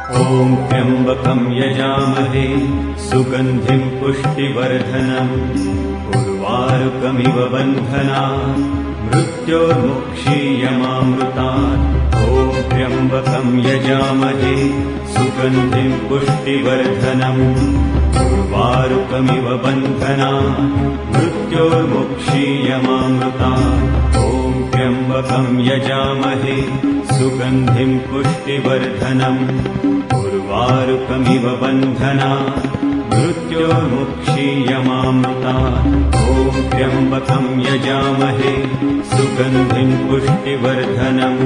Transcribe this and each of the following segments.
ॐ त्र्यम्बकं यजामहे सुगन्धिं पुष्टिवर्धनम् उर्वारुकमिव बन्धनात् मृत्योर्मुक्षीयमामृतात्। ॐ त्र्यम्बकं यजामहे सुगन्धिं पुष्टिवर्धनम् उर्वारुकमिव बन्धनात् मृत्योर्मुक्षीयमामृतात्। ॐ त्र्यम्बकं यजामहे सुगन्धिं पुष्टिवर्धनम् उर्वारुकमिव बन्धनात् मृत्योर्मुक्षीयमामृतात्। ॐ त्र्यम्बकं यजामहे सुगन्धिं पुष्टिवर्धनम्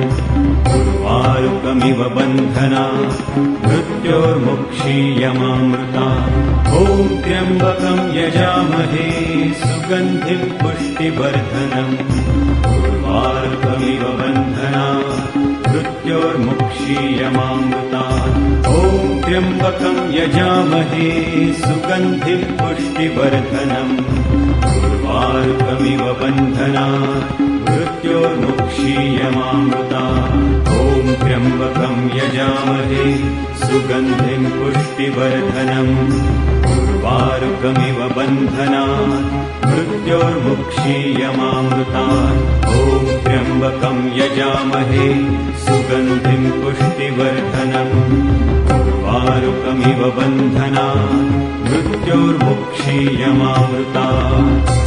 उर्वारुकमिव बन्धनात् मृत्योर्मुक्षीयमामृतात्। ॐ त्र्यम्बकं यजामहे सुगन्धिं पुष्टिवर्धनम् उर्वारुकमिव बन्धनात् मृत्योर्मुक्षीयमामृतात्। ॐ त्र्यम्बकं यजामहे सुगन्धिं पुष्टिवर्धनम् उर्वारुकमिव बन्धनात् मृत्योर्मुक्षीयमामृतात्। ॐ त्र्यम्बकं यजामहे सुगन्धिं पुष्टिवर्धनम् उर्वारुकमिव बन्धनात् मृत्योर्मुक्षीयमामृतात्। ॐ त्र्यम्बकं यजामहे सुगन्धिं पुष्टिवर्धनम् उर्वारुकमिव बन्धनात् मृत्योर्मुक्षीयमामृतात्।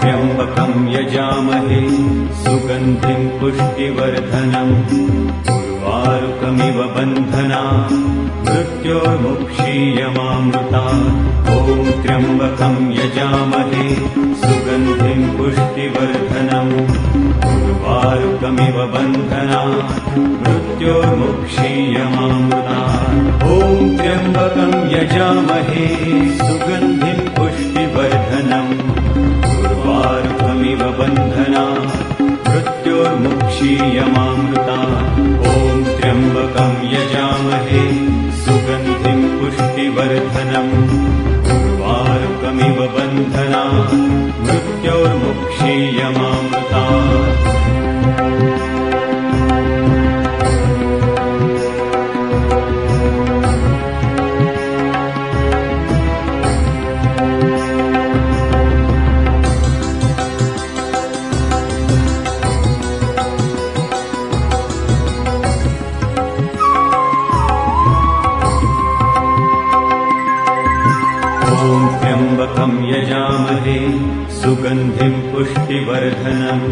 त्र्यम्बकं यजामहे सुगन्धिं पुष्टिवर्धनम् उर्वारुकमिव बन्धनात् मृत्योर्मुक्षीयमामृतात्। ॐ त्र्यम्बकं यजामहे सुगन्धिं पुष्टिवर्धनम् उर्वारुकमिव बन्धनात् मृत्योर्मुक्षीयमामृतात्। ॐ त्र्यम्बकं यजामहे सुगन्धिं पुष्टिवर्धनम् उर्वारुकमिव बन्धनात् मृत्योर्मुक्षीयमामृतात्। ॐ त्र्यम्बकं यजामहे सुगन्धिं पुष्टिवर्धनम् उर्वारुकमिव बन्धनात् मृत्योर्मुक्षीयमामृतात्। ॐ त्र्यम्बकं यजामहे सुगन्धिं पुष्टिवर्धनम्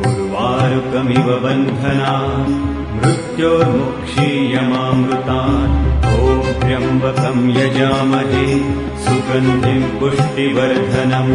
उर्वारुकमिव बन्धनात् मृत्योर्मुक्षीयमामृतात्। ॐ त्र्यम्बकं यजामहे सुगन्धिं पुष्टिवर्धनम्